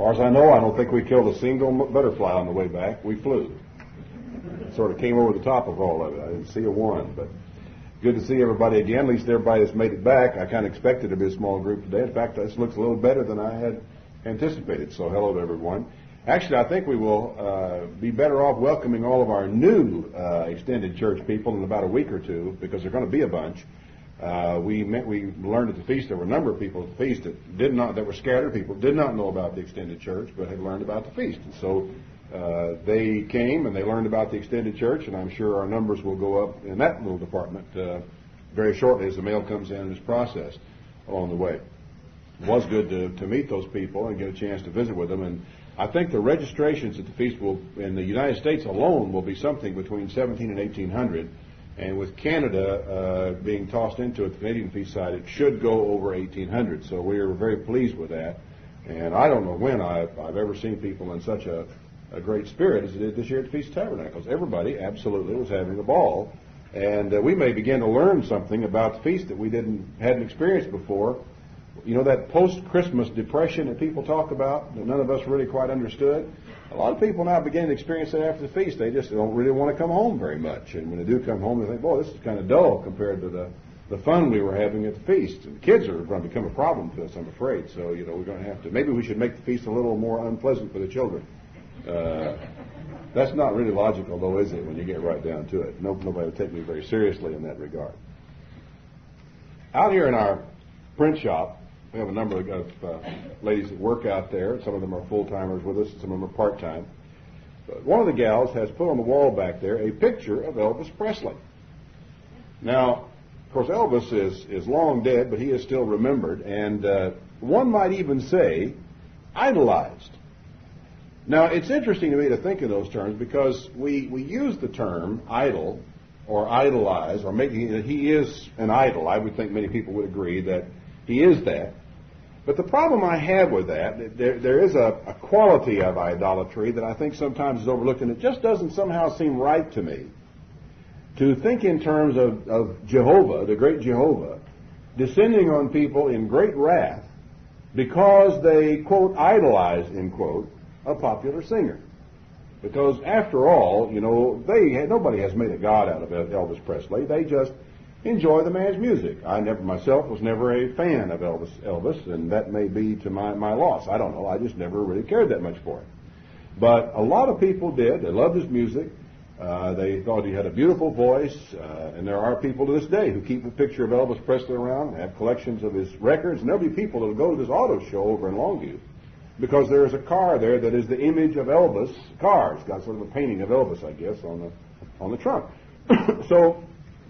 far as I know, I don't think we killed a single butterfly on the way back. We flew. Sort of came over the top of all of it. I didn't see a one, but good to see everybody again. At least everybody has made it back. I kind of expected it to be a small group today. In fact, this looks a little better than I had anticipated. So hello to everyone. Actually, I think we will be better off welcoming all of our new extended church people in about a week or two, because they're going to be a bunch. We learned at the feast there were a number of people at the feast that were scattered people, did not know about the extended church, but had learned about the feast. And so they came and they learned about the extended church, and I'm sure our numbers will go up in that little department very shortly as the mail comes in and is processed along the way. It was good to meet those people and get a chance to visit with them, and I think the registrations at the feast will, in the United States alone, will be something between 17 and 1,800, and with Canada being tossed into it, the Canadian feast side, it should go over 1,800. So we are very pleased with that, and I don't know when I've ever seen people in such a great spirit as it did this year at the Feast of Tabernacles. Everybody absolutely was having a ball, and we may begin to learn something about the feast that we hadn't experienced before. You know, that post-Christmas depression that people talk about that none of us really quite understood? A lot of people now begin to experience that after the feast. They just don't really want to come home very much. And when they do come home, they think, boy, this is kind of dull compared to the fun we were having at the feast. And the kids are going to become a problem to us, I'm afraid. So, you know, we're going to have to, maybe we should make the feast a little more unpleasant for the children. That's not really logical, though, is it, when you get right down to it? Nobody will take me very seriously in that regard. Out here in our print shop, we have a number of ladies that work out there. Some of them are full-timers with us, some of them are part-time. But one of the gals has put on the wall back there a picture of Elvis Presley. Now, of course, Elvis is long dead, but he is still remembered, and one might even say idolized. Now, it's interesting to me to think in those terms, because we use the term idol or idolize, or making that he is an idol. I would think many people would agree that he is that. But the problem I have with that, there is a quality of idolatry that I think sometimes is overlooked, and it just doesn't somehow seem right to me to think in terms of Jehovah, the great Jehovah, descending on people in great wrath because they, quote, idolize, end quote, a popular singer. Because after all, you know, nobody has made a god out of Elvis Presley. They just enjoy the man's music. I myself was never a fan of Elvis, and that may be to my loss. I don't know. I just never really cared that much for him. But a lot of people did. They loved his music. They thought he had a beautiful voice, and there are people to this day who keep a picture of Elvis Presley around and have collections of his records, and there'll be people that will go to this auto show over in Longview because there is a car there that is the image of Elvis car. It's got sort of a painting of Elvis, I guess, on the trunk. So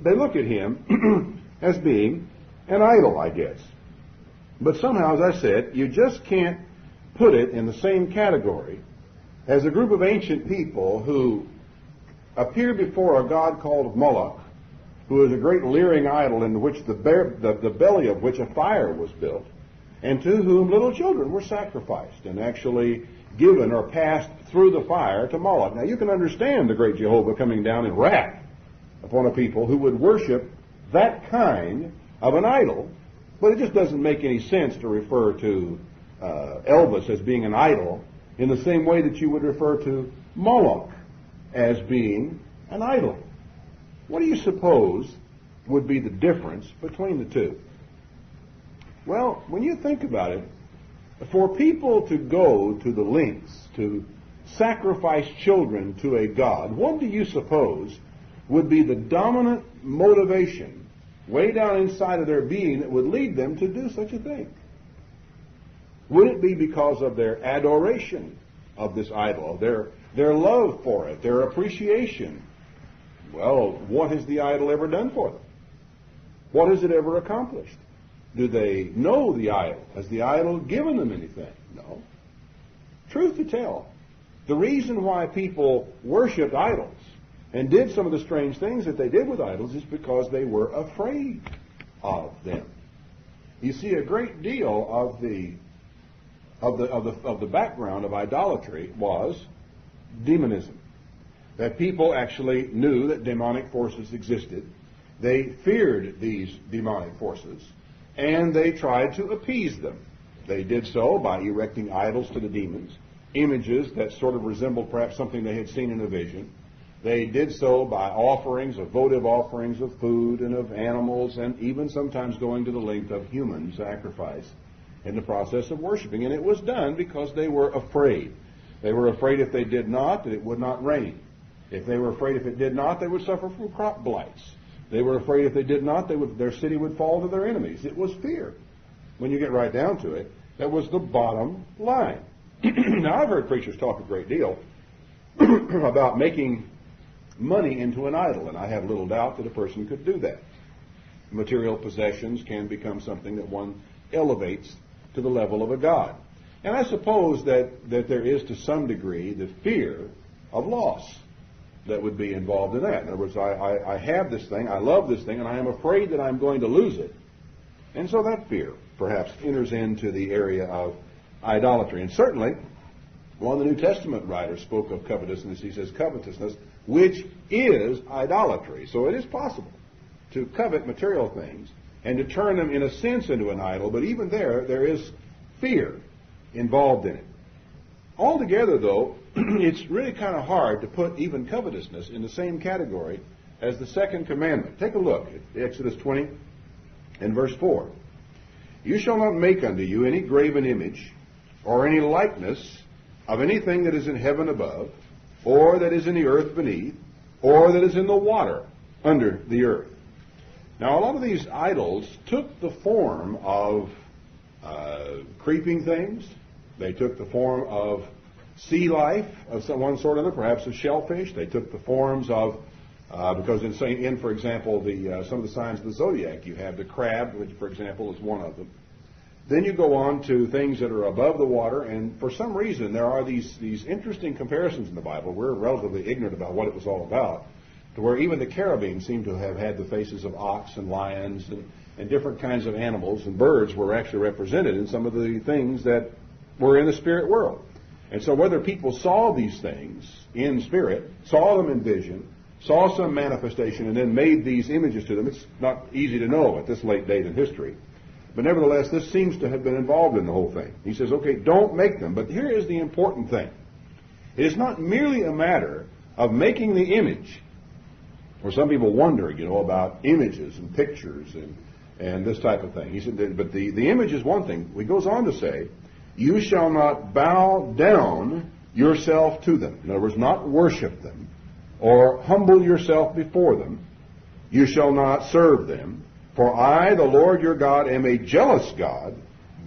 they look at him as being an idol, I guess. But somehow, as I said, you just can't put it in the same category as a group of ancient people who appear before a god called Moloch, who is a great leering idol in which the belly of which a fire was built, and to whom little children were sacrificed and actually given or passed through the fire to Moloch. Now you can understand the great Jehovah coming down in wrath upon a people who would worship that kind of an idol, but it just doesn't make any sense to refer to Elvis as being an idol in the same way that you would refer to Moloch as being an idol. What do you suppose would be the difference between the two? Well, when you think about it, for people to go to the lengths to sacrifice children to a god, what do you suppose would be the dominant motivation way down inside of their being that would lead them to do such a thing? Would it be because of their adoration of this idol, their love for it, their appreciation? Well, what has the idol ever done for them? What has it ever accomplished? Do they know the idol? Has the idol given them anything? No. Truth to tell, the reason why people worshipped idols and did some of the strange things that they did with idols is because they were afraid of them. You see, a great deal of the background of idolatry was demonism. That people actually knew that demonic forces existed. They feared these demonic forces, and they tried to appease them. They did so by erecting idols to the demons, images that sort of resembled perhaps something they had seen in a vision. They did so by offerings, of votive offerings of food and of animals, and even sometimes going to the length of human sacrifice in the process of worshiping. And it was done because they were afraid. They were afraid if they did not, that it would not rain. If they were afraid if it did not, they would suffer from crop blights. They were afraid if they did not, their city would fall to their enemies. It was fear. When you get right down to it, that was the bottom line. Now, I've heard preachers talk a great deal about making money into an idol, and I have little doubt that a person could do that. Material possessions can become something that one elevates to the level of a god. And I suppose that there is to some degree the fear of loss that would be involved in that. In other words, I have this thing, I love this thing, and I am afraid that I'm going to lose it. And so that fear perhaps enters into the area of idolatry. And certainly, one of the New Testament writers spoke of covetousness. He says, covetousness, which is idolatry. So it is possible to covet material things and to turn them in a sense into an idol, but even there is fear involved in it. Altogether, though, it's really kind of hard to put even covetousness in the same category as the second commandment. Take a look at Exodus 20 and verse 4. You shall not make unto you any graven image or any likeness of anything that is in heaven above, or that is in the earth beneath, or that is in the water under the earth. Now, a lot of these idols took the form of creeping things. They took the form of sea life of some one sort or other, perhaps of shellfish. They took the forms of, because in for example, some of the signs of the zodiac, you have the crab, which, for example, is one of them. Then you go on to things that are above the water, and for some reason there are these interesting comparisons in the Bible. We're relatively ignorant about what it was all about, to where even the cherubim seem to have had the faces of ox and lions and different kinds of animals, and birds were actually represented in some of the things that were in the spirit world. And so whether people saw these things in spirit, saw them in vision, saw some manifestation, and then made these images to them, it's not easy to know at this late date in history. But nevertheless, this seems to have been involved in the whole thing. He says, okay, don't make them. But here is the important thing. It is not merely a matter of making the image. Or some people wonder, about images and pictures and this type of thing. He said, but the image is one thing. He goes on to say, you shall not bow down yourself to them. In other words, not worship them or humble yourself before them. You shall not serve them. For I, the Lord your God, am a jealous God,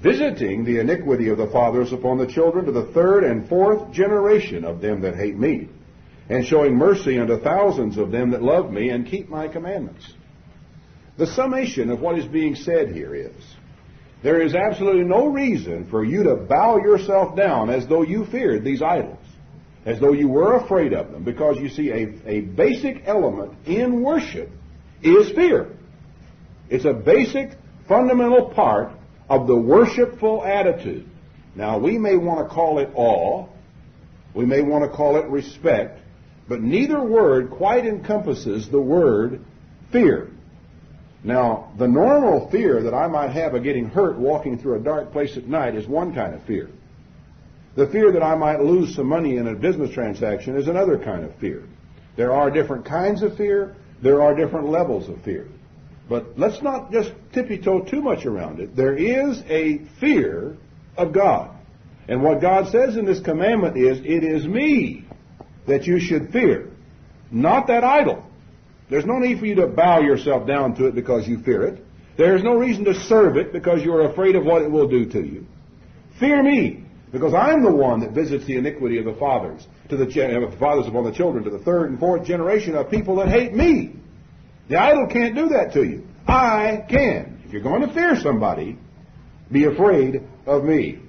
visiting the iniquity of the fathers upon the children to the third and fourth generation of them that hate me, and showing mercy unto thousands of them that love me and keep my commandments. The summation of what is being said here is, there is absolutely no reason for you to bow yourself down as though you feared these idols, as though you were afraid of them, because you see a basic element in worship is fear. It's a basic, fundamental part of the worshipful attitude. Now, we may want to call it awe, we may want to call it respect, but neither word quite encompasses the word fear. Now, the normal fear that I might have of getting hurt walking through a dark place at night is one kind of fear. The fear that I might lose some money in a business transaction is another kind of fear. There are different kinds of fear. There are different levels of fear. But let's not just tippy-toe too much around it. There is a fear of God. And what God says in this commandment is, it is me that you should fear, not that idol. There's no need for you to bow yourself down to it because you fear it. There's no reason to serve it because you're afraid of what it will do to you. Fear me, because I'm the one that visits the iniquity of the fathers, to the fathers upon the children, to the third and fourth generation of people that hate me. The idol can't do that to you. I can. If you're going to fear somebody, be afraid of me.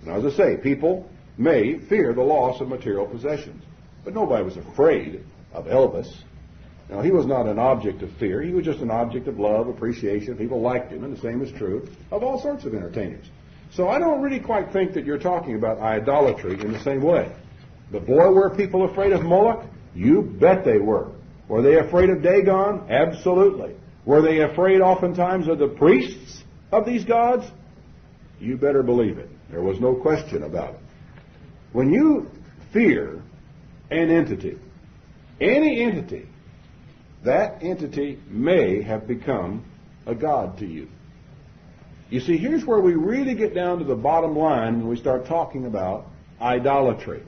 Now, as I say, people may fear the loss of material possessions. But nobody was afraid of Elvis. Now, he was not an object of fear. He was just an object of love, appreciation. People liked him, and the same is true of all sorts of entertainers. So I don't really quite think that you're talking about idolatry in the same way. But boy, were people afraid of Moloch? You bet they were. Were they afraid of Dagon? Absolutely. Were they afraid oftentimes of the priests of these gods? You better believe it. There was no question about it. When you fear an entity, any entity, that entity may have become a god to you. You see, here's where we really get down to the bottom line when we start talking about idolatry,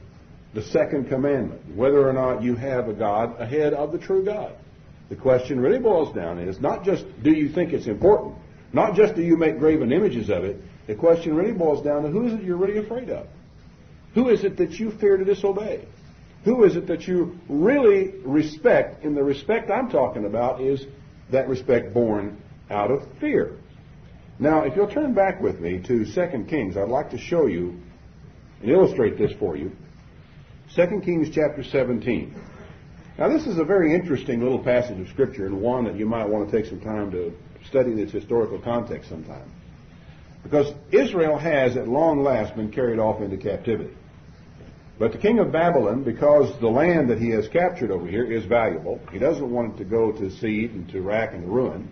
the second commandment, whether or not you have a god ahead of the true God. The question really boils down is not just do you think it's important, not just do you make graven images of it. The question really boils down to who is it you're really afraid of? Who is it that you fear to disobey? Who is it that you really respect? And the respect I'm talking about is that respect born out of fear. Now, if you'll turn back with me to 2 Kings, I'd like to show you and illustrate this for you. 2 Kings chapter 17. Now, this is a very interesting little passage of Scripture, and one that you might want to take some time to study its historical context sometime. Because Israel has, at long last, been carried off into captivity. But the king of Babylon, because the land that he has captured over here is valuable, he doesn't want it to go to seed and to rack and ruin.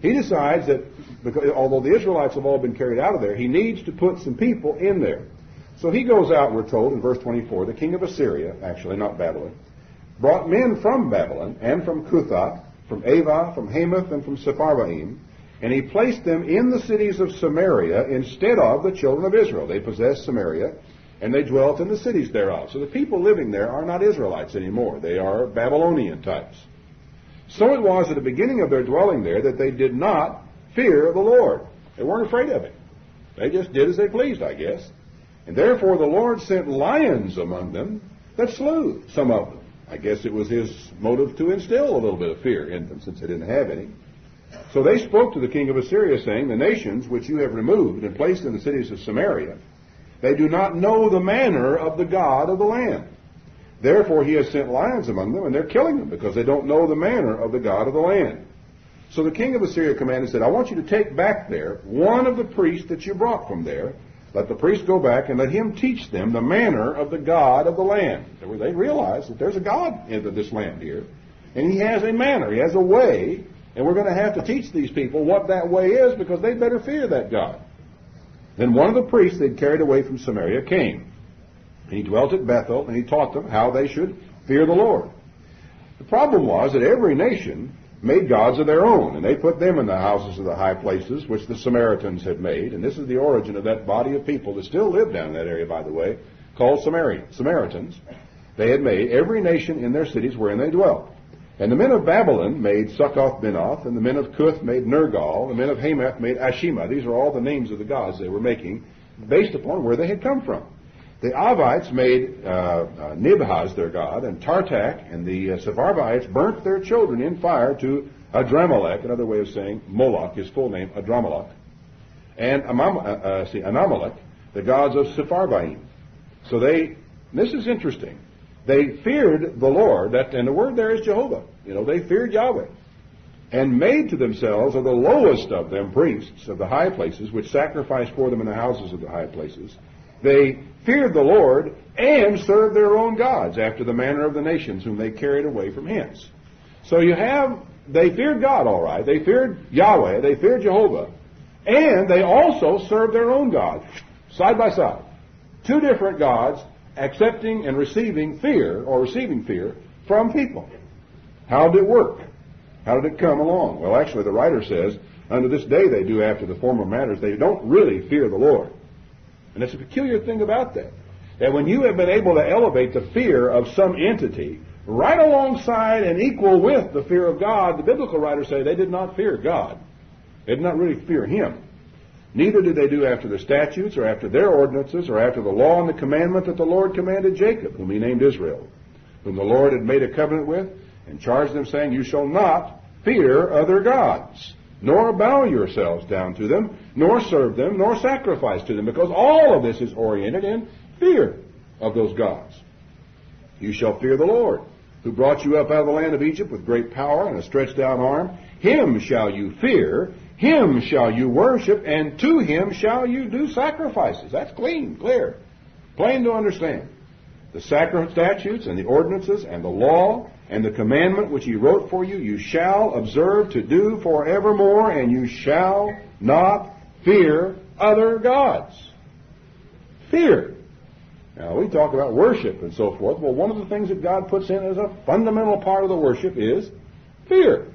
He decides that, because, although the Israelites have all been carried out of there, he needs to put some people in there. So he goes out, we're told, in verse 24, the king of Assyria, actually not Babylon, brought men from Babylon and from Cutha, from Ava, from Hamath, and from Sepharvaim, and he placed them in the cities of Samaria instead of the children of Israel. They possessed Samaria, and they dwelt in the cities thereof. So the people living there are not Israelites anymore. They are Babylonian types. So it was at the beginning of their dwelling there that they did not fear the Lord. They weren't afraid of him. They just did as they pleased, I guess. And therefore the Lord sent lions among them that slew some of them. I guess it was his motive to instill a little bit of fear in them, since they didn't have any. So they spoke to the king of Assyria, saying, the nations which you have removed and placed in the cities of Samaria, they do not know the manner of the God of the land. Therefore he has sent lions among them, and they're killing them, because they don't know the manner of the God of the land. So the king of Assyria commanded and said, I want you to take back there one of the priests that you brought from there. Let the priest go back and let him teach them the manner of the God of the land. So they realize that there's a God in this land here, and he has a manner, he has a way, and we're going to have to teach these people what that way is, because they better fear that God. Then one of the priests they'd carried away from Samaria came. And he dwelt at Bethel, and he taught them how they should fear the Lord. The problem was that every nation made gods of their own, and they put them in the houses of the high places, which the Samaritans had made. And this is the origin of that body of people that still live down in that area, by the way, called Samaritans. They had made every nation in their cities wherein they dwelt. And the men of Babylon made Succoth-Benoth, and the men of Cuth made Nergal, the men of Hamath made Ashima. These are all the names of the gods they were making, based upon where they had come from. The Avites made Nibhaz their god, and Tartak, and the Sepharvites burnt their children in fire to Adramelech, another way of saying Moloch, his full name, Adramelech, and Anamelech, the gods of Sepharvaim. So this is interesting. They feared the Lord, and the word there is Jehovah. They feared Yahweh, and made to themselves of the lowest of them priests of the high places, which sacrificed for them in the houses of the high places. They feared the Lord and served their own gods after the manner of the nations whom they carried away from hence. So they feared God, all right. They feared Yahweh, they feared Jehovah, and they also served their own gods, side by side. Two different gods, accepting and receiving fear from people. How did it work? How did it come along? Well, actually, the writer says, unto this day they do after the former matters. They don't really fear the Lord. And it's a peculiar thing about that. That when you have been able to elevate the fear of some entity right alongside and equal with the fear of God, the biblical writers say they did not fear God. They did not really fear him. Neither did they do after the statutes or after their ordinances or after the law and the commandment that the Lord commanded Jacob, whom he named Israel, whom the Lord had made a covenant with, and charged them, saying, you shall not fear other gods, nor bow yourselves down to them, nor serve them, nor sacrifice to them, because all of this is oriented in fear of those gods. You shall fear the Lord, who brought you up out of the land of Egypt with great power and a stretched out arm. Him shall you fear, him shall you worship, and to him shall you do sacrifices. That's clean, clear, plain to understand. The statutes and the ordinances and the law and the commandment which he wrote for you, you shall observe to do forevermore, and you shall not fear other gods. Fear. Now, we talk about worship and so forth. Well, one of the things that God puts in as a fundamental part of the worship is fear.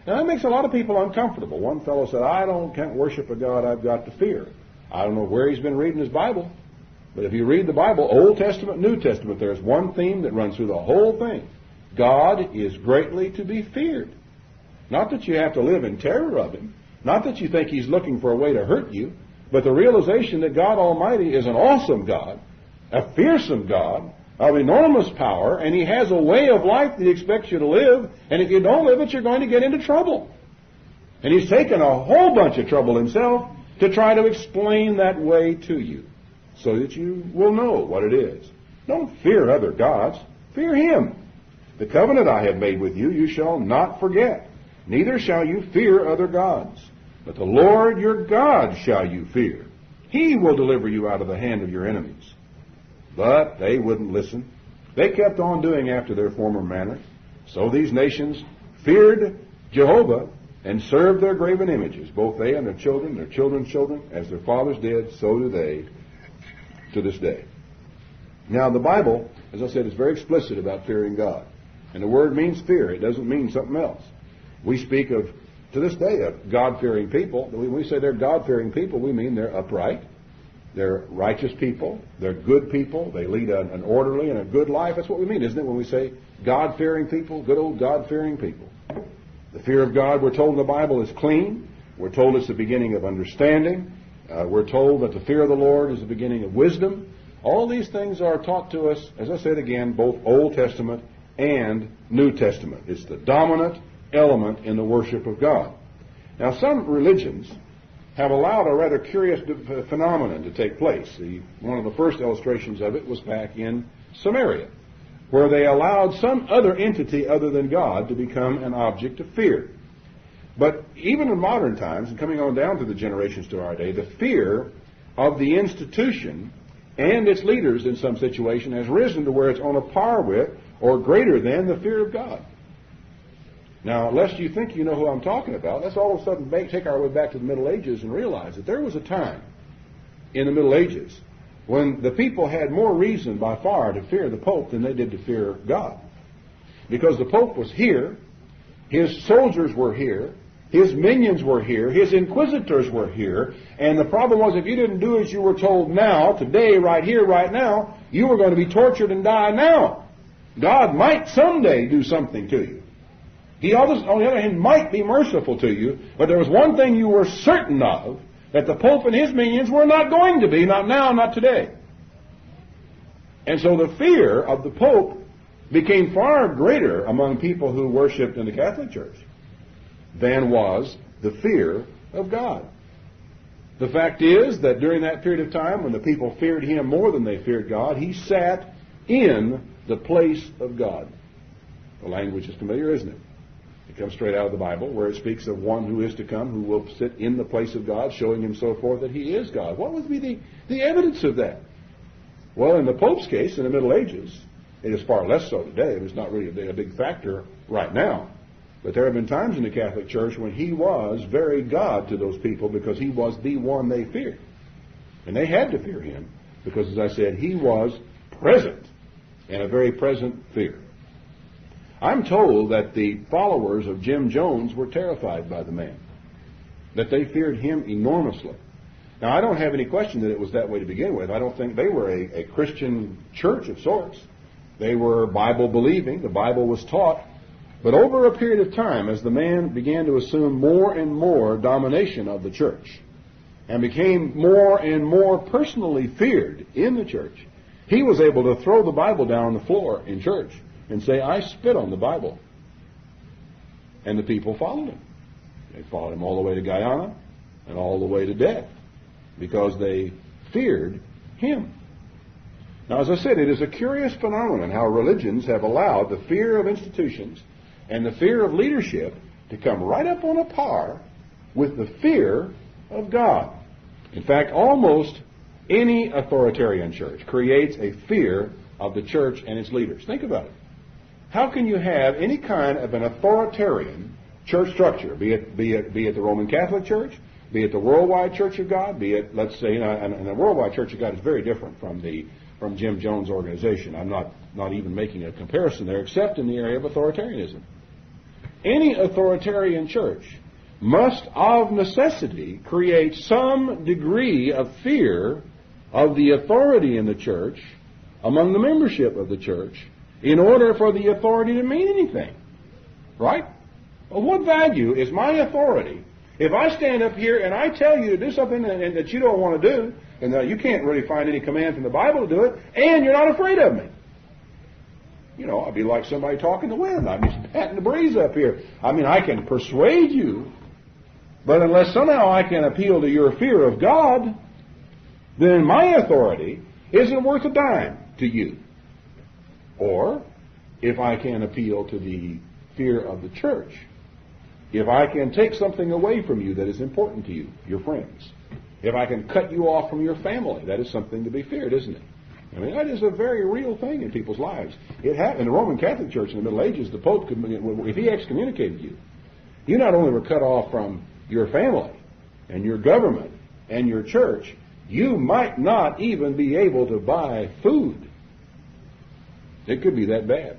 Now, that makes a lot of people uncomfortable. One fellow said, can't worship a God I've got to fear. I don't know where he's been reading his Bible, but if you read the Bible, Old Testament, New Testament, there's one theme that runs through the whole thing. God is greatly to be feared. Not that you have to live in terror of him, not that you think he's looking for a way to hurt you, but the realization that God Almighty is an awesome God, a fearsome God, of enormous power, and he has a way of life that he expects you to live, and if you don't live it, you're going to get into trouble. And he's taken a whole bunch of trouble himself to try to explain that way to you, so that you will know what it is. Don't fear other gods. Fear him. The covenant I have made with you, you shall not forget. Neither shall you fear other gods. But the Lord your God shall you fear. He will deliver you out of the hand of your enemies. But they wouldn't listen. They kept on doing after their former manner. So these nations feared Jehovah and served their graven images, both they and their children's children, as their fathers did, so do they to this day. Now, the Bible, as I said, is very explicit about fearing God. And the word means fear. It doesn't mean something else. We speak of, to this day, of God-fearing people. When we say they're God-fearing people, we mean they're upright, they're righteous people, they're good people, they lead an orderly and a good life. That's what we mean, isn't it, when we say God-fearing people, good old God-fearing people. The fear of God, we're told in the Bible, is clean. We're told it's the beginning of understanding. We're told that the fear of the Lord is the beginning of wisdom. All these things are taught to us, as I said again, both Old Testament and New Testament. It's the dominant element in the worship of God. Now, some religions have allowed a rather curious phenomenon to take place. One of the first illustrations of it was back in Samaria, where they allowed some other entity other than God to become an object of fear. But even in modern times, and coming on down to the generations to our day, the fear of the institution and its leaders in some situation has risen to where it's on a par with or greater than the fear of God. Now, lest you think you know who I'm talking about, let's all of a sudden take our way back to the Middle Ages and realize that there was a time in the Middle Ages when the people had more reason by far to fear the Pope than they did to fear God. Because the Pope was here, his soldiers were here, his minions were here, his inquisitors were here, and the problem was if you didn't do as you were told now, today, right here, right now, you were going to be tortured and die now. God might someday do something to you. He, on the other hand, might be merciful to you, but there was one thing you were certain of, that the Pope and his minions were not going to be, not now, not today. And so the fear of the Pope became far greater among people who worshipped in the Catholic Church than was the fear of God. The fact is that during that period of time when the people feared him more than they feared God, he sat in the place of God. The language is familiar, isn't it? It comes straight out of the Bible, where it speaks of one who is to come, who will sit in the place of God, showing him so forth that he is God. What would be the evidence of that? Well, in the Pope's case, in the Middle Ages, it is far less so today. It is not really a big factor right now. But there have been times in the Catholic Church when he was very God to those people because he was the one they feared. And they had to fear him because, as I said, he was present, and a very present fear. I'm told that the followers of Jim Jones were terrified by the man, that they feared him enormously. Now, I don't have any question that it was that way to begin with. I don't think they were a Christian church of sorts. They were Bible-believing. The Bible was taught. But over a period of time, as the man began to assume more and more domination of the church and became more and more personally feared in the church, he was able to throw the Bible down on the floor in church and say, I spit on the Bible. And the people followed him. They followed him all the way to Guyana and all the way to death because they feared him. Now, as I said, it is a curious phenomenon how religions have allowed the fear of institutions and the fear of leadership to come right up on a par with the fear of God. In fact, almost any authoritarian church creates a fear of the church and its leaders. Think about it. How can you have any kind of an authoritarian church structure, be it the Roman Catholic Church, be it the Worldwide Church of God, be it, let's say, and the Worldwide Church of God is very different from Jim Jones' organization. I'm not even making a comparison there, except in the area of authoritarianism. Any authoritarian church must of necessity create some degree of fear of the authority in the church among the membership of the church in order for the authority to mean anything. Right? Well, what value is my authority if I stand up here and I tell you to do something that you don't want to do, and that you can't really find any command from the Bible to do it, and you're not afraid of me? You know, I'd be like somebody talking to the wind. I'd be patting the breeze up here. I mean, I can persuade you, but unless somehow I can appeal to your fear of God, then my authority isn't worth a dime to you. Or, if I can appeal to the fear of the church, if I can take something away from you that is important to you, your friends, if I can cut you off from your family, that is something to be feared, isn't it? I mean, that is a very real thing in people's lives. It happened in the Roman Catholic Church in the Middle Ages. The Pope could, if he excommunicated you, you not only were cut off from your family and your government and your church, you might not even be able to buy food. It could be that bad.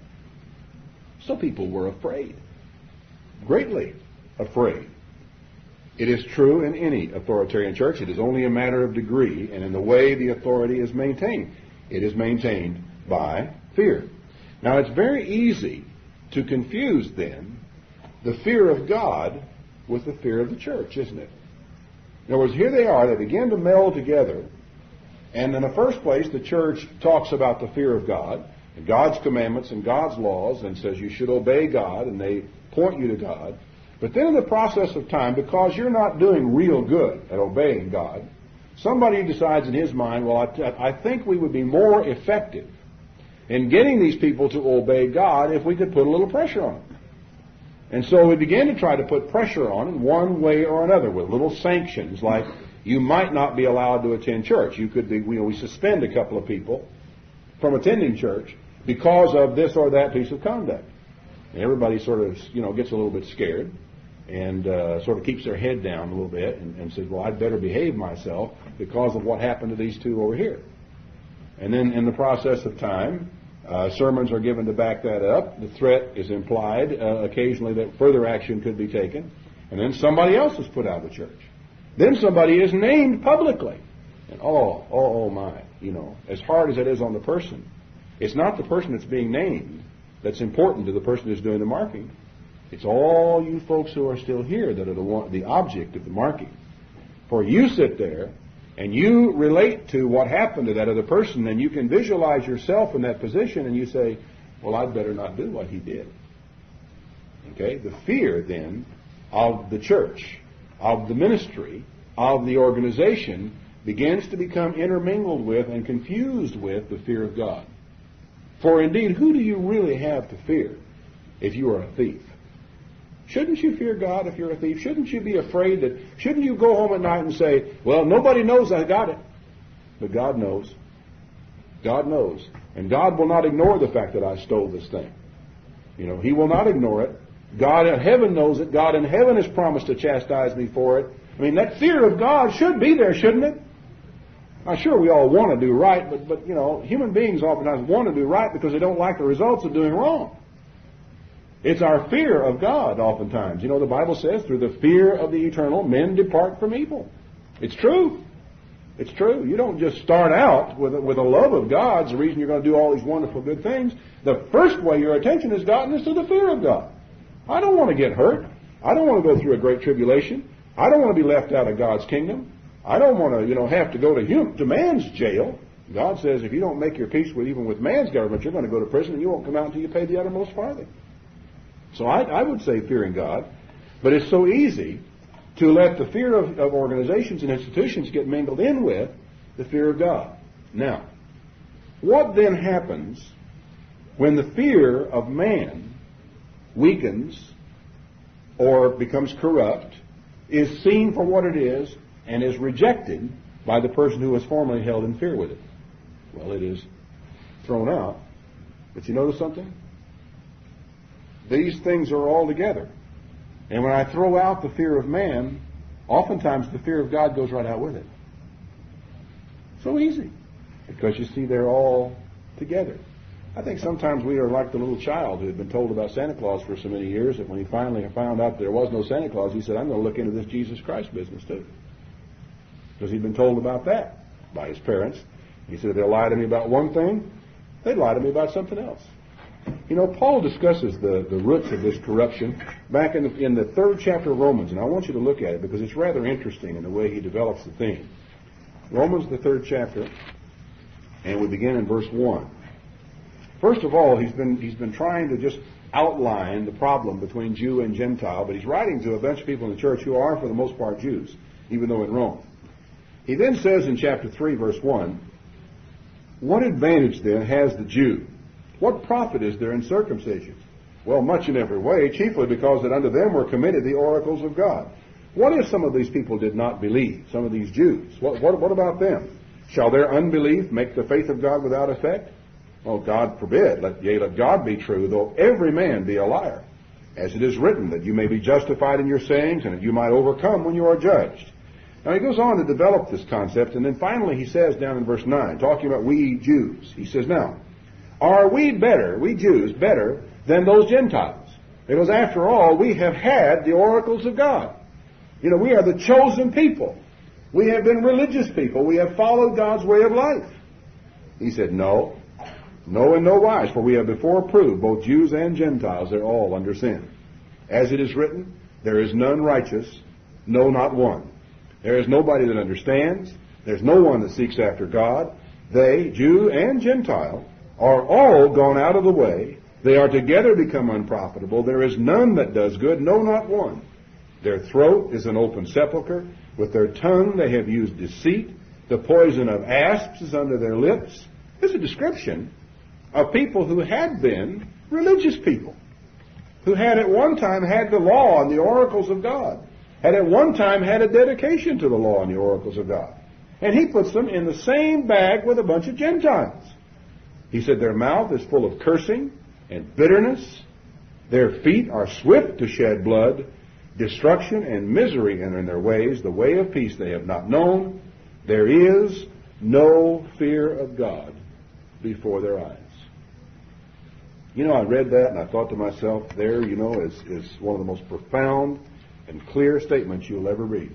So people were afraid, greatly afraid. It is true in any authoritarian church. It is only a matter of degree and in the way the authority is maintained. It is maintained by fear. Now, it's very easy to confuse, then, the fear of God with the fear of the church, isn't it? In other words, here they are, they begin to meld together, and in the first place, the church talks about the fear of God, and God's commandments and God's laws, and says you should obey God, and they point you to God. But then in the process of time, because you're not doing real good at obeying God, somebody decides in his mind, well, I think we would be more effective in getting these people to obey God if we could put a little pressure on them. And so we began to try to put pressure on them one way or another with little sanctions, like you might not be allowed to attend church. You could be, we suspend a couple of people from attending church because of this or that piece of conduct. And everybody sort of, gets a little bit scared and sort of keeps their head down a little bit and says, well, I'd better behave myself because of what happened to these two over here. And then in the process of time, sermons are given to back that up. The threat is implied occasionally that further action could be taken. And then somebody else is put out of the church. Then somebody is named publicly. And oh my, as hard as it is on the person, it's not the person that's being named that's important to the person who's doing the marking. It's all you folks who are still here that are the object of the marking. For you sit there and you relate to what happened to that other person, and you can visualize yourself in that position, and you say, well, I'd better not do what he did. Okay? The fear, then, of the church, of the ministry, of the organization, begins to become intermingled with and confused with the fear of God. For indeed, who do you really have to fear if you are a thief? Shouldn't you fear God if you're a thief? Shouldn't you be afraid shouldn't you go home at night and say, well, nobody knows I got it. But God knows. God knows. And God will not ignore the fact that I stole this thing. He will not ignore it. God in heaven knows it. God in heaven has promised to chastise me for it. I mean, that fear of God should be there, shouldn't it? I'm sure we all want to do right, but human beings oftentimes want to do right because they don't like the results of doing wrong. It's our fear of God oftentimes. The Bible says, through the fear of the eternal, men depart from evil. It's true. It's true. You don't just start out with a love of God's the reason you're going to do all these wonderful good things. The first way your attention is gotten is to the fear of God. I don't want to get hurt. I don't want to go through a great tribulation. I don't want to be left out of God's kingdom. I don't want to, have to go to man's jail. God says if you don't make your peace even with man's government, you're going to go to prison and you won't come out until you pay the uttermost farthing. So I would say fearing God, but it's so easy to let the fear of organizations and institutions get mingled in with the fear of God. Now, what then happens when the fear of man weakens or becomes corrupt, is seen for what it is, and is rejected by the person who was formerly held in fear with it? Well, it is thrown out. But you notice something? These things are all together. And when I throw out the fear of man, oftentimes the fear of God goes right out with it. So easy. Because you see, they're all together. I think sometimes we are like the little child who had been told about Santa Claus for so many years that when he finally found out there was no Santa Claus, he said, I'm going to look into this Jesus Christ business too. Because he'd been told about that by his parents. He said, if they'll lie to me about one thing, they'd lie to me about something else. You know, Paul discusses the roots of this corruption back in the 3rd chapter of Romans, and I want you to look at it because it's rather interesting in the way he develops the theme. Romans, the 3rd chapter, and we begin in verse 1. First of all, he's been trying to just outline the problem between Jew and Gentile, but he's writing to a bunch of people in the church who are, for the most part, Jews, even though in Rome. He then says in chapter 3, verse 1, what advantage then has the Jew? What profit is there in circumcision? Well, much in every way, chiefly because that unto them were committed the oracles of God. What if some of these people did not believe, some of these Jews? What about them? Shall their unbelief make the faith of God without effect? Oh, God forbid. Let God be true, though every man be a liar. As it is written, that you may be justified in your sayings, and that you might overcome when you are judged. Now, he goes on to develop this concept, and then finally he says down in verse 9, talking about we Jews, he says, now, are we better, we Jews, better than those Gentiles? Because after all, we have had the oracles of God. You know, we are the chosen people. We have been religious people. We have followed God's way of life. He said, no. No, in no wise, for we have before proved, both Jews and Gentiles, they're all under sin. As it is written, there is none righteous, no, not one. There is nobody that understands. There's no one that seeks after God. They, Jew and Gentile, are all gone out of the way. They are together become unprofitable. There is none that does good, no, not one. Their throat is an open sepulchre. With their tongue they have used deceit. The poison of asps is under their lips. This is a description of people who had been religious people, who had at one time had the law and the oracles of God, had at one time had a dedication to the law and the oracles of God. And he puts them in the same bag with a bunch of Gentiles. He said their mouth is full of cursing and bitterness. Their feet are swift to shed blood. Destruction and misery enter in their ways. The way of peace they have not known. There is no fear of God before their eyes. You know, I read that and I thought to myself, there, you know, is one of the most profound and clear statements you'll ever read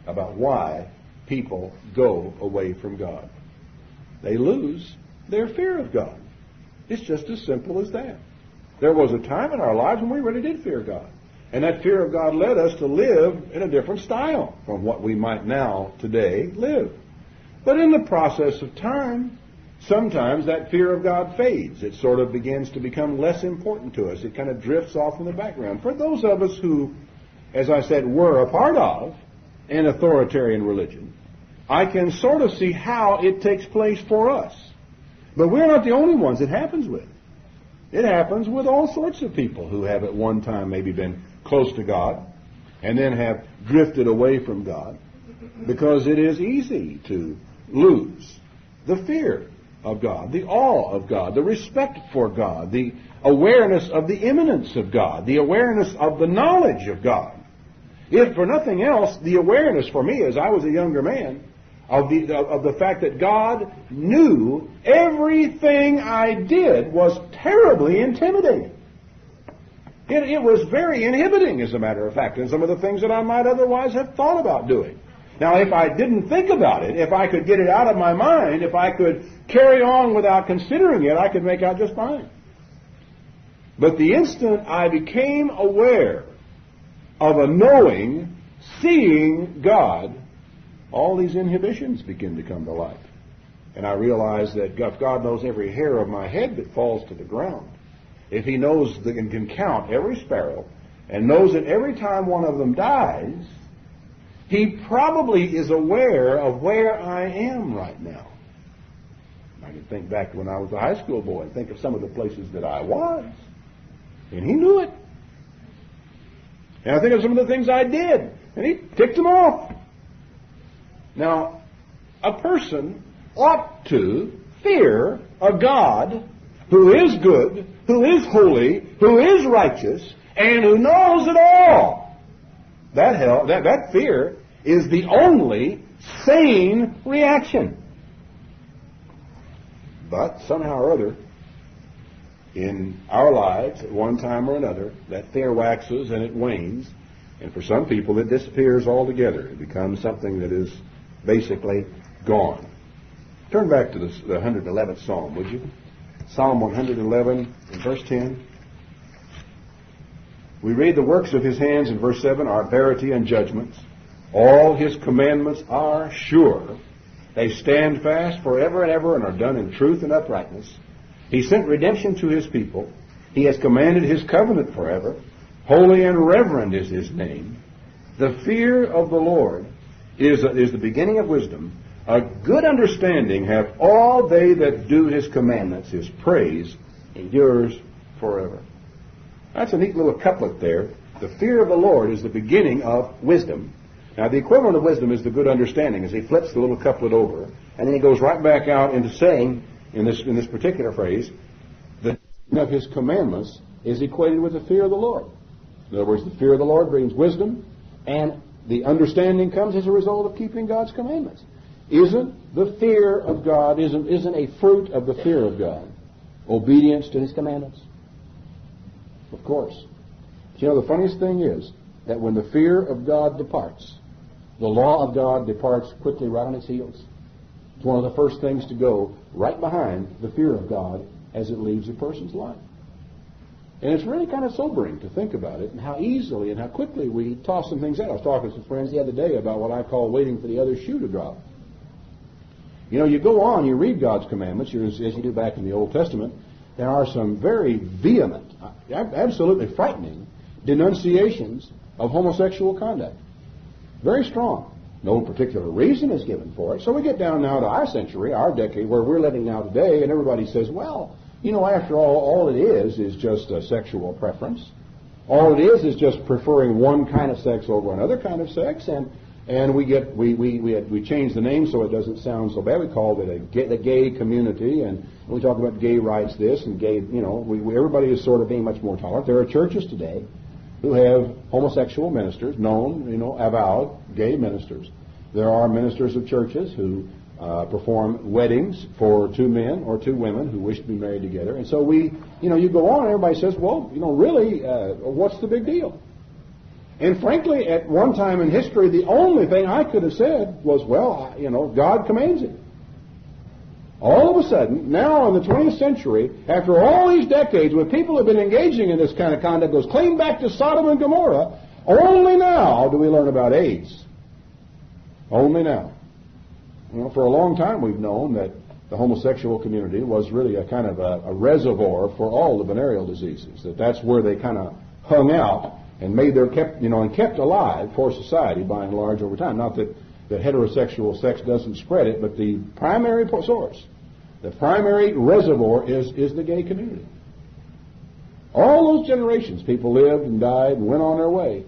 about why people go away from God. They lose their fear of God. It's just as simple as that. There was a time in our lives when we really did fear God. And that fear of God led us to live in a different style from what we might now, today, live. But in the process of time, sometimes that fear of God fades. It sort of begins to become less important to us. It kind of drifts off in the background. For those of us who, as I said, were a part of an authoritarian religion, I can sort of see how it takes place for us. But we're not the only ones it happens with. It happens with all sorts of people who have at one time maybe been close to God and then have drifted away from God, because it is easy to lose the fear of God, the awe of God, the respect for God, the awareness of the immanence of God, the awareness of the knowledge of God. If for nothing else, the awareness for me as I was a younger man of the fact that God knew everything I did was terribly intimidating. It was very inhibiting, as a matter of fact, in some of the things that I might otherwise have thought about doing. Now, if I didn't think about it, if I could get it out of my mind, if I could carry on without considering it, I could make out just fine. But the instant I became aware of a knowing, seeing God, all these inhibitions begin to come to life. And I realize that if God knows every hair of my head that falls to the ground, if He knows and can count every sparrow, and knows that every time one of them dies, He probably is aware of where I am right now. I can think back to when I was a high school boy and think of some of the places that I was. And He knew it. And I think of some of the things I did, and He ticked them off. Now, a person ought to fear a God who is good, who is holy, who is righteous, and who knows it all. That fear is the only sane reaction. But somehow or other, in our lives, at one time or another, that fear waxes and it wanes. And for some people, it disappears altogether. It becomes something that is basically gone. Turn back to the 111th Psalm, would you? Psalm 111, in verse 10. We read, the works of his hands, in verse 7, are verity and judgments. All his commandments are sure. They stand fast forever and ever and are done in truth and uprightness. He sent redemption to his people. He has commanded his covenant forever. Holy and reverend is his name. The fear of the Lord is the beginning of wisdom. A good understanding have all they that do his commandments. His praise endures forever. That's a neat little couplet there. The fear of the Lord is the beginning of wisdom. Now, the equivalent of wisdom is the good understanding, as he flips the little couplet over, and then he goes right back out into saying, in this particular phrase, the of his commandments is equated with the fear of the Lord. In other words, the fear of the Lord brings wisdom, and the understanding comes as a result of keeping God's commandments. Isn't the fear of God, isn't a fruit of the fear of God obedience to his commandments? Of course. But you know, the funniest thing is that when the fear of God departs, the law of God departs quickly right on its heels. It's one of the first things to go right behind the fear of God as it leaves a person's life. And it's really kind of sobering to think about it and how easily and how quickly we toss some things out. I was talking to some friends the other day about what I call waiting for the other shoe to drop. You know, you go on, you read God's commandments, as you do back in the Old Testament. There are some very vehement, absolutely frightening denunciations of homosexual conduct. Very strong. No particular reason is given for it. So we get down now to our century, our decade, where we're living now today, and everybody says, well, you know, after all it is just a sexual preference. All it is just preferring one kind of sex over another kind of sex, and we change the name so it doesn't sound so bad. We call it the gay community, and we talk about gay rights, this and gay. You know, everybody is sort of being much more tolerant. There are churches today who have homosexual ministers, known, you know, avowed gay ministers. There are ministers of churches who perform weddings for two men or two women who wish to be married together. And so you go on, and everybody says, well, you know, really, what's the big deal? And frankly, at one time in history, the only thing I could have said was, well, you know, God commands it. All of a sudden, now in the 20th century, after all these decades where people have been engaging in this kind of conduct, goes clean back to Sodom and Gomorrah, only now do we learn about AIDS. Only now. You know, for a long time we've known that the homosexual community was really a kind of a reservoir for all the venereal diseases. That's where they kind of hung out and kept alive for society by and large over time. Not that heterosexual sex doesn't spread it, but the primary source, the primary reservoir is the gay community. All those generations, people lived and died and went on their way.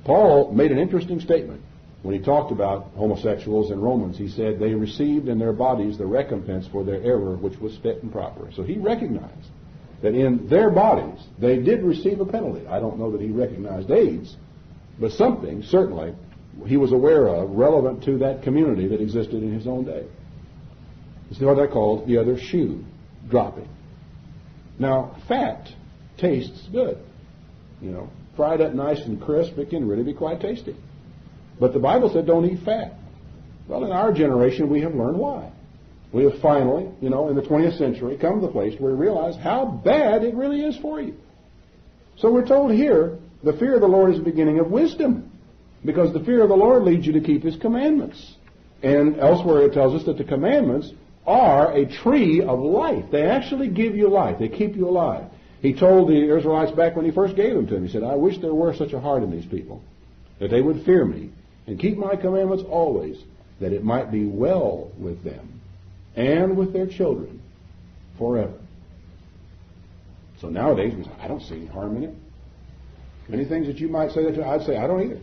Paul made an interesting statement when he talked about homosexuals in Romans. He said they received in their bodies the recompense for their error, which was fit and proper. So he recognized that in their bodies they did receive a penalty. I don't know that he recognized AIDS, but something certainly he was aware of relevant to that community that existed in his own day. This is what I called the other shoe dropping. Now, fat tastes good. You know, fried up nice and crisp, it can really be quite tasty. But the Bible said don't eat fat. Well, in our generation, we have learned why. We have finally, in the 20th century, come to the place where we realize how bad it really is for you. So we're told here, the fear of the Lord is the beginning of wisdom, because the fear of the Lord leads you to keep his commandments. And elsewhere it tells us that the commandments are a tree of life. They actually give you life. They keep you alive. He told the Israelites back when he first gave them to them, he said, I wish there were such a heart in these people, that they would fear me and keep my commandments always, that it might be well with them and with their children forever. So nowadays, we say, I don't see any harm in it. Many things that you might say that I'd say, I don't either.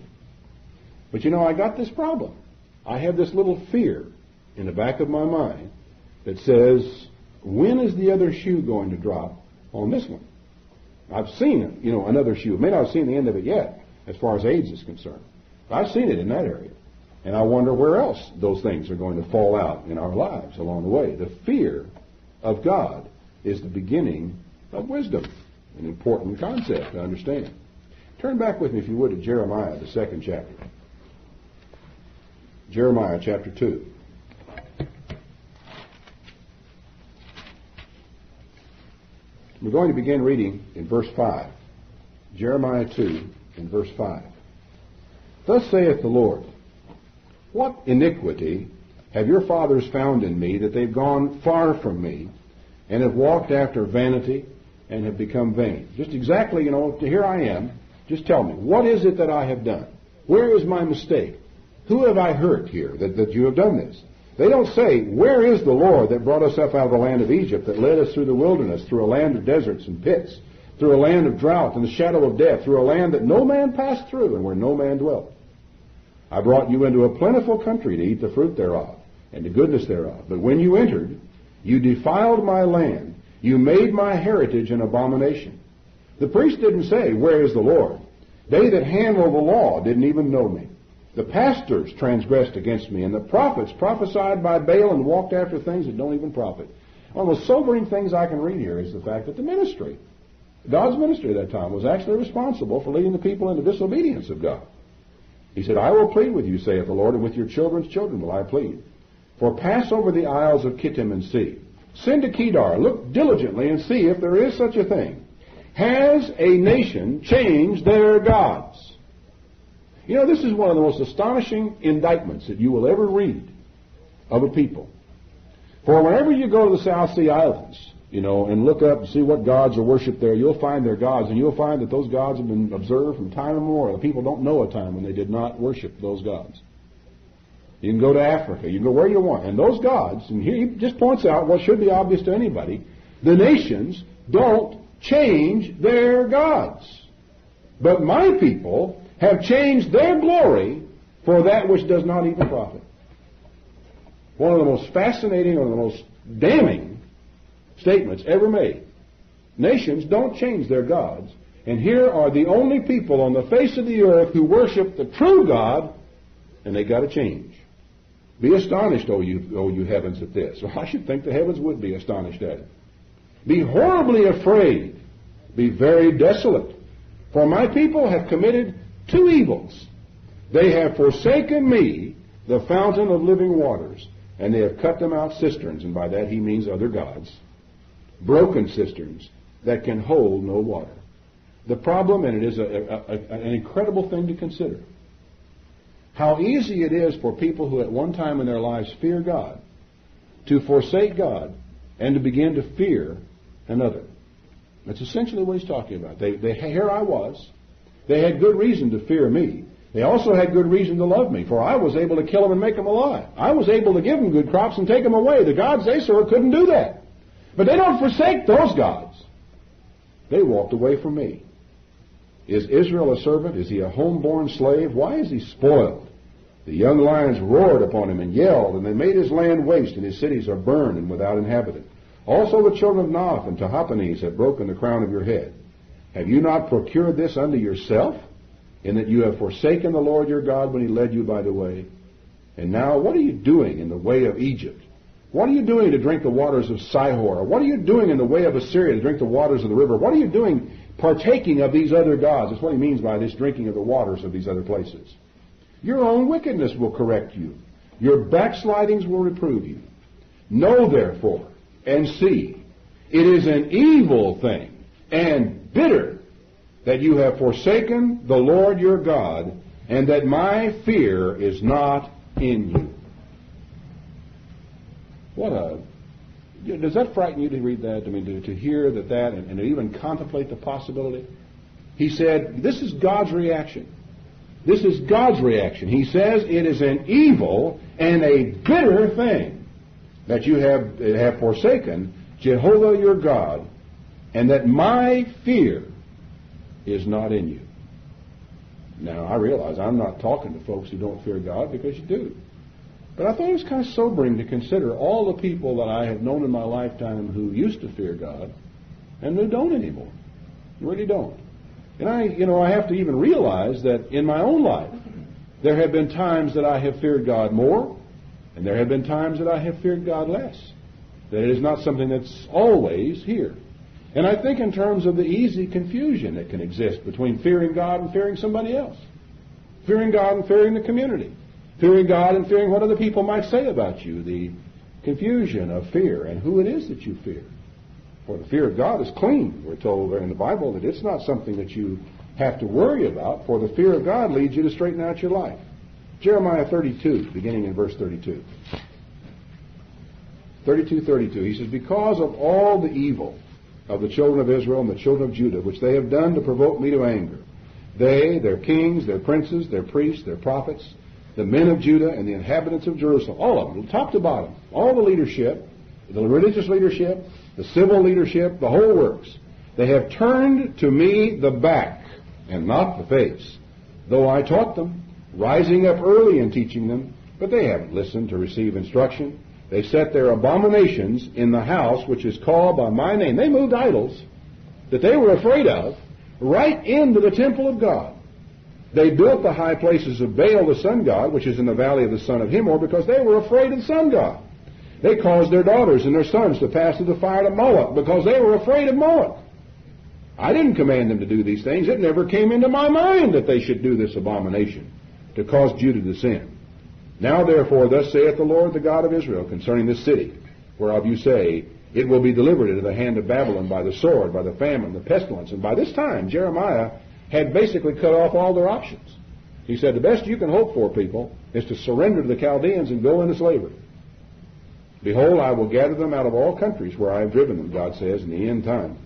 But I got this problem. I have this little fear in the back of my mind that says, when is the other shoe going to drop on this one? I've seen it, another shoe. I may not have seen the end of it yet, as far as AIDS is concerned. I've seen it in that area. And I wonder where else those things are going to fall out in our lives along the way. The fear of God is the beginning of wisdom, an important concept to understand. Turn back with me, if you would, to Jeremiah, the 2nd chapter. Jeremiah chapter 2. We're going to begin reading in verse 5. Jeremiah 2 in verse 5. Thus saith the Lord, what iniquity have your fathers found in me, that they've gone far from me, and have walked after vanity, and have become vain? Just exactly, here I am. Just tell me, what is it that I have done? Where is my mistake? Who have I hurt here that you have done this? They don't say, where is the Lord that brought us up out of the land of Egypt, that led us through the wilderness, through a land of deserts and pits, through a land of drought and the shadow of death, through a land that no man passed through, and where no man dwelt. I brought you into a plentiful country to eat the fruit thereof, and the goodness thereof. But when you entered, you defiled my land. You made my heritage an abomination. The priest didn't say, where is the Lord? They that handle the law didn't even know me. The pastors transgressed against me, and the prophets prophesied by Baal and walked after things that don't even profit. One of the sobering things I can read here is the fact that the ministry, God's ministry at that time, was actually responsible for leading the people into disobedience of God. He said, I will plead with you, saith the Lord, and with your children's children will I plead. For pass over the isles of Kittim and see. Send to Kedar, look diligently and see if there is such a thing. Has a nation changed their gods? This is one of the most astonishing indictments that you will ever read of a people. For whenever you go to the South Sea Islands, and look up and see what gods are worshipped there, you'll find their gods, and you'll find that those gods have been observed from time immemorial. The people don't know a time when they did not worship those gods. You can go to Africa, you can go where you want, and those gods, and here he just points out what should be obvious to anybody, the nations don't change their gods. But my people have changed their glory for that which does not even profit. One of the most fascinating, one of the most damning statements ever made. Nations don't change their gods, and here are the only people on the face of the earth who worship the true God, and they got to change. Be astonished, O you heavens, at this. Well, I should think the heavens would be astonished at it. Be horribly afraid. Be very desolate. For my people have committed 2 evils. They have forsaken me, the fountain of living waters, and they have cut them out cisterns, and by that he means other gods, broken cisterns that can hold no water. The problem, and it is an incredible thing to consider, how easy it is for people who at one time in their lives fear God to forsake God and to begin to fear another. That's essentially what he's talking about. Here I was. They had good reason to fear me. They also had good reason to love me, for I was able to kill them and make them alive. I was able to give them good crops and take them away. The gods they served couldn't do that. But they don't forsake those gods. They walked away from me. Is Israel a servant? Is he a homeborn slave? Why is he spoiled? The young lions roared upon him and yelled, and they made his land waste, and his cities are burned and without inhabitant. Also the children of Naph and Tahpanhes have broken the crown of your head. Have you not procured this unto yourself, in that you have forsaken the Lord your God when he led you by the way? And now what are you doing in the way of Egypt? What are you doing to drink the waters of Sihor? What are you doing in the way of Assyria to drink the waters of the river? What are you doing partaking of these other gods? That's what he means by this drinking of the waters of these other places. Your own wickedness will correct you. Your backslidings will reprove you. Know therefore and see, it is an evil thing and bitter that you have forsaken the Lord your God, and that my fear is not in you. Does that frighten you to read that? I mean, to hear that and to even contemplate the possibility? He said, this is God's reaction. This is God's reaction. He says it is an evil and a bitter thing that you have forsaken Jehovah your God, and that my fear is not in you. Now, I realize I'm not talking to folks who don't fear God, because you do. But I thought it was kind of sobering to consider all the people that I have known in my lifetime who used to fear God and who don't anymore. Really don't. And I have to even realize that in my own life, There have been times that I have feared God more, and there have been times that I have feared God less. That it is not something that's always here. And I think in terms of the easy confusion that can exist between fearing God and fearing somebody else. Fearing God and fearing the community. Fearing God and fearing what other people might say about you. The confusion of fear and who it is that you fear. For the fear of God is clean. We're told in the Bible that it's not something that you have to worry about, for the fear of God leads you to straighten out your life. Jeremiah 32, beginning in verse 32. 32:32, he says, because of all the evil of the children of Israel and the children of Judah, which they have done to provoke me to anger, they, their kings, their princes, their priests, their prophets, the men of Judah, and the inhabitants of Jerusalem, all of them, top to bottom, all the leadership, the religious leadership, the civil leadership, the whole works, they have turned to me the back and not the face, though I taught them, rising up early and teaching them, but they haven't listened to receive instruction. They set their abominations in the house which is called by my name. They moved idols that they were afraid of right into the temple of God. They built the high places of Baal, the sun god, which is in the valley of the son of Hinnom, because they were afraid of the sun god. They caused their daughters and their sons to pass through the fire to Moloch because they were afraid of Moloch. I didn't command them to do these things. It never came into my mind that they should do this abomination to cause Judah to sin. Now therefore, thus saith the Lord, the God of Israel, concerning this city, whereof you say, it will be delivered into the hand of Babylon by the sword, by the famine, the pestilence. And by this time, Jeremiah had basically cut off all their options. He said, the best you can hope for, people, is to surrender to the Chaldeans and go into slavery. Behold, I will gather them out of all countries where I have driven them, God says, in the end time.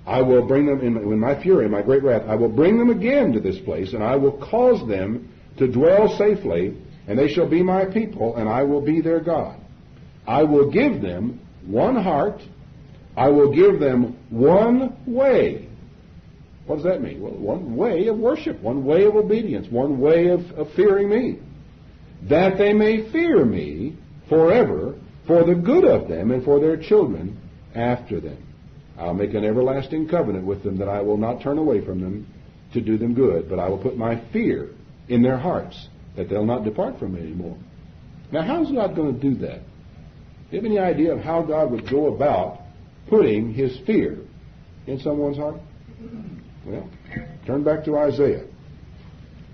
I will bring them in my fury, in my great wrath. I will bring them again to this place, and I will cause them to dwell safely, and they shall be my people, and I will be their God. I will give them one heart. I will give them one way. What does that mean? Well, one way of worship, one way of obedience, one way of fearing me, that they may fear me forever for the good of them and for their children after them. I'll make an everlasting covenant with them that I will not turn away from them to do them good, but I will put my fear in their hearts that they'll not depart from me anymore. Now, how's God going to do that? Do you have any idea of how God would go about putting his fear in someone's heart? Well, turn back to Isaiah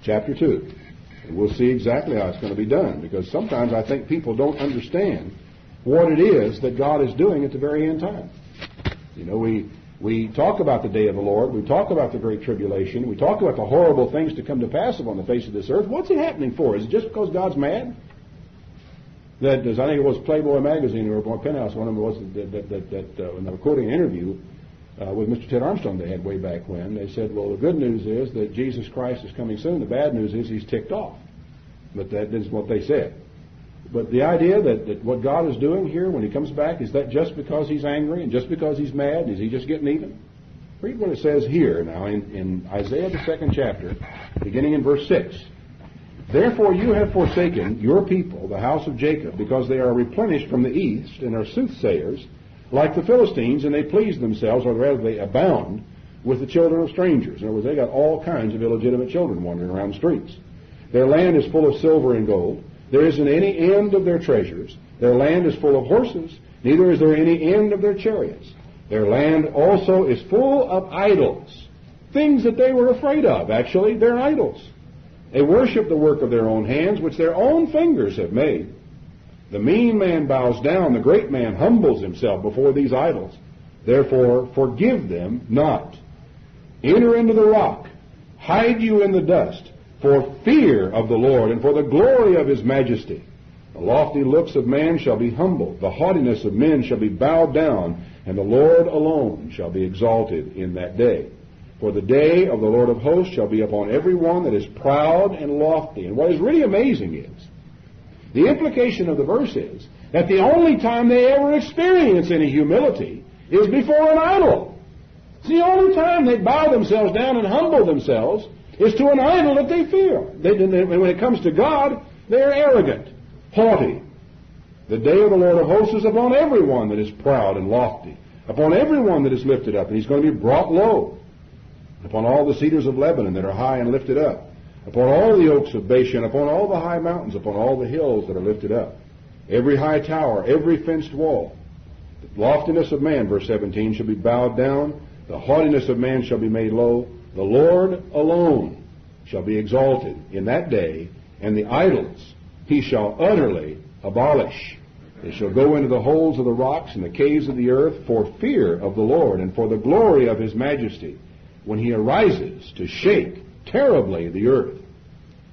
chapter 2. And we'll see exactly how it's going to be done, because sometimes I think people don't understand what it is that God is doing at the very end time. You know, we talk about the day of the Lord. We talk about the great tribulation. We talk about the horrible things to come to pass upon the face of this earth. What's it happening for? Is it just because God's mad? That, as I think it was Playboy magazine or Penthouse, one of them was that when they were quoting an interview with Mr. Ted Armstrong they had way back when, they said, well, the good news is that Jesus Christ is coming soon. The bad news is he's ticked off. But that is what they said. But the idea that what God is doing here when he comes back, is that just because he's angry and just because he's mad? Is he just getting even? Read what it says here now in Isaiah the 2nd chapter, beginning in verse 6. Therefore you have forsaken your people, the house of Jacob, because they are replenished from the east and are soothsayers, like the Philistines, and they please themselves, or rather they abound, with the children of strangers. In other words, they got all kinds of illegitimate children wandering around the streets. Their land is full of silver and gold. There isn't any end of their treasures. Their land is full of horses. Neither is there any end of their chariots. Their land also is full of idols. Things that they were afraid of. Actually, they're idols. They worship the work of their own hands, which their own fingers have made. The mean man bows down. The great man humbles himself before these idols. Therefore, forgive them not. Enter into the rock. Hide you in the dust. For fear of the Lord and for the glory of his majesty. The lofty looks of man shall be humbled. The haughtiness of men shall be bowed down. And the Lord alone shall be exalted in that day. For the day of the Lord of hosts shall be upon every one that is proud and lofty. And what is really amazing is, the implication of the verse is that the only time they ever experience any humility is before an idol. It's the only time they bow themselves down and humble themselves is to an idol that they fear. When it comes to God, they are arrogant, haughty. The day of the Lord of hosts is upon everyone that is proud and lofty, upon everyone that is lifted up, and he's going to be brought low, upon all the cedars of Lebanon that are high and lifted up, upon all the oaks of Bashan, upon all the high mountains, upon all the hills that are lifted up, every high tower, every fenced wall. The loftiness of man, verse 17, shall be bowed down, the haughtiness of man shall be made low, the Lord alone shall be exalted in that day, and the idols he shall utterly abolish. They shall go into the holes of the rocks and the caves of the earth for fear of the Lord and for the glory of his majesty, when he arises to shake terribly the earth.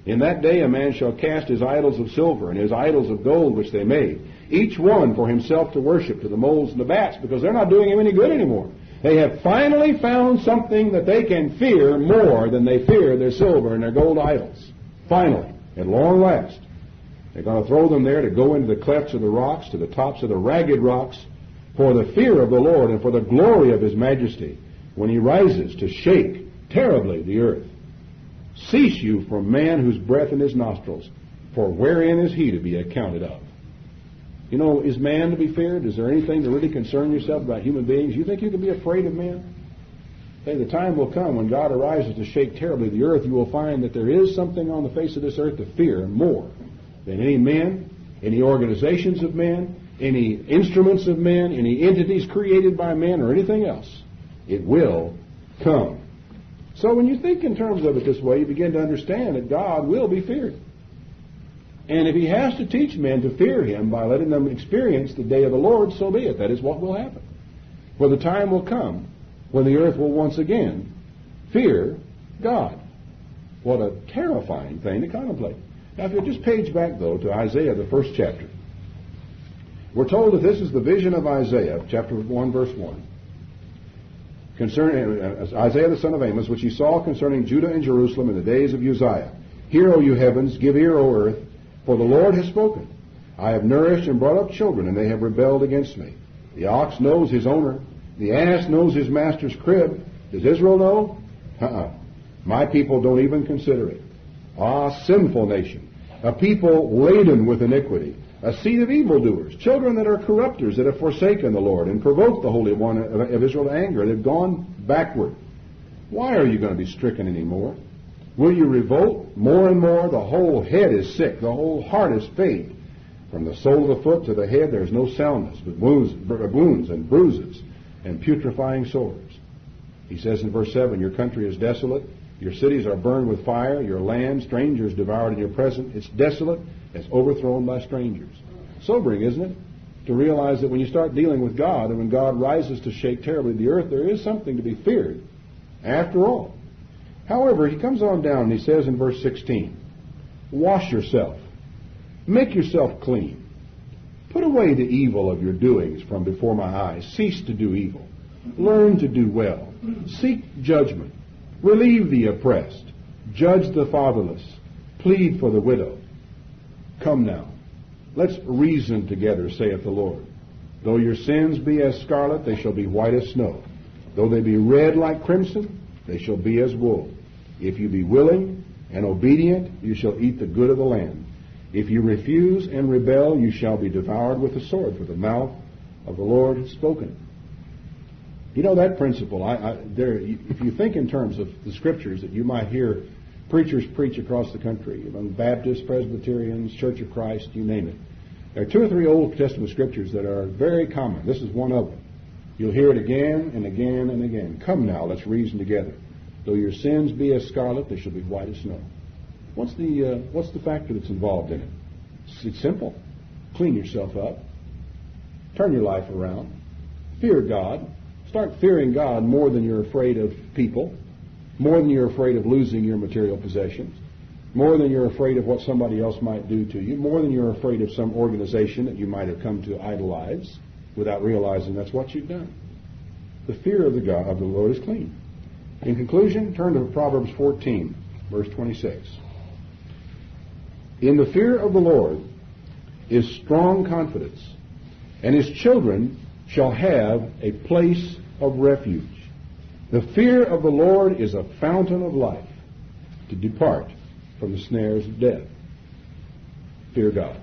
In that day a man shall cast his idols of silver and his idols of gold which they made, each one for himself to worship, to the moles and the bats, because they're not doing him any good anymore. They have finally found something that they can fear more than they fear their silver and their gold idols. Finally, at long last. They're going to throw them there to go into the clefts of the rocks, to the tops of the ragged rocks, for the fear of the Lord and for the glory of his majesty, when he rises to shake terribly the earth. Cease you from man whose breath in his nostrils, for wherein is he to be accounted of? You know, is man to be feared? Is there anything to really concern yourself about human beings? You think you can be afraid of man? Hey, the time will come when God arises to shake terribly the earth. You will find that there is something on the face of this earth to fear more than any men, any organizations of men, any instruments of men, any entities created by men, or anything else. It will come. So when you think in terms of it this way, you begin to understand that God will be feared. And if he has to teach men to fear him by letting them experience the day of the Lord, so be it. That is what will happen. For the time will come when the earth will once again fear God. What a terrifying thing to contemplate. Now, if you'll just page back, though, to Isaiah, the first chapter. We're told that this is the vision of Isaiah, chapter 1, verse 1. Concerning Isaiah the son of Amos, which he saw concerning Judah and Jerusalem in the days of Uzziah. Hear, O you heavens, give ear, O earth, for the Lord has spoken. I have nourished and brought up children, and they have rebelled against me. The ox knows his owner. The ass knows his master's crib. Does Israel know? My people don't even consider it. Ah, sinful nation, a people laden with iniquity, a seed of evildoers, children that are corrupters, that have forsaken the Lord and provoked the Holy One of Israel to anger. They've gone backward. Why are you going to be stricken anymore? Will you revolt more and more? The whole head is sick. The whole heart is faint. From the sole of the foot to the head there is no soundness, but wounds and bruises and putrefying sores. He says in verse 7, your country is desolate. Your cities are burned with fire. Your land, strangers devoured in your presence. It's desolate. It's overthrown by strangers. Sobering, isn't it? To realize that when you start dealing with God, and when God rises to shake terribly the earth, there is something to be feared after all. However, he comes on down and he says in verse 16, wash yourself. Make yourself clean. Put away the evil of your doings from before my eyes. Cease to do evil. Learn to do well. Seek judgment. Relieve the oppressed. Judge the fatherless. Plead for the widow. Come now. Let's reason together, saith the Lord. Though your sins be as scarlet, they shall be white as snow. Though they be red like crimson, they shall be as wool. If you be willing and obedient, you shall eat the good of the land. If you refuse and rebel, you shall be devoured with the sword, for the mouth of the Lord has spoken. You know that principle. If you think in terms of the Scriptures that you might hear preachers preach across the country, among Baptists, Presbyterians, Church of Christ, you name it. There are 2 or 3 Old Testament Scriptures that are very common. This is one of them. You'll hear it again and again and again. Come now, let's reason together. Though your sins be as scarlet, they shall be white as snow. What's the factor that's involved in it? It's simple. Clean yourself up. Turn your life around. Fear God. Start fearing God more than you're afraid of people, more than you're afraid of losing your material possessions, more than you're afraid of what somebody else might do to you, more than you're afraid of some organization that you might have come to idolize without realizing that's what you've done. The fear of the Lord is clean. In conclusion, turn to Proverbs 14, verse 26. In the fear of the Lord is strong confidence, and his children shall have a place of refuge. The fear of the Lord is a fountain of life, to depart from the snares of death. Fear God.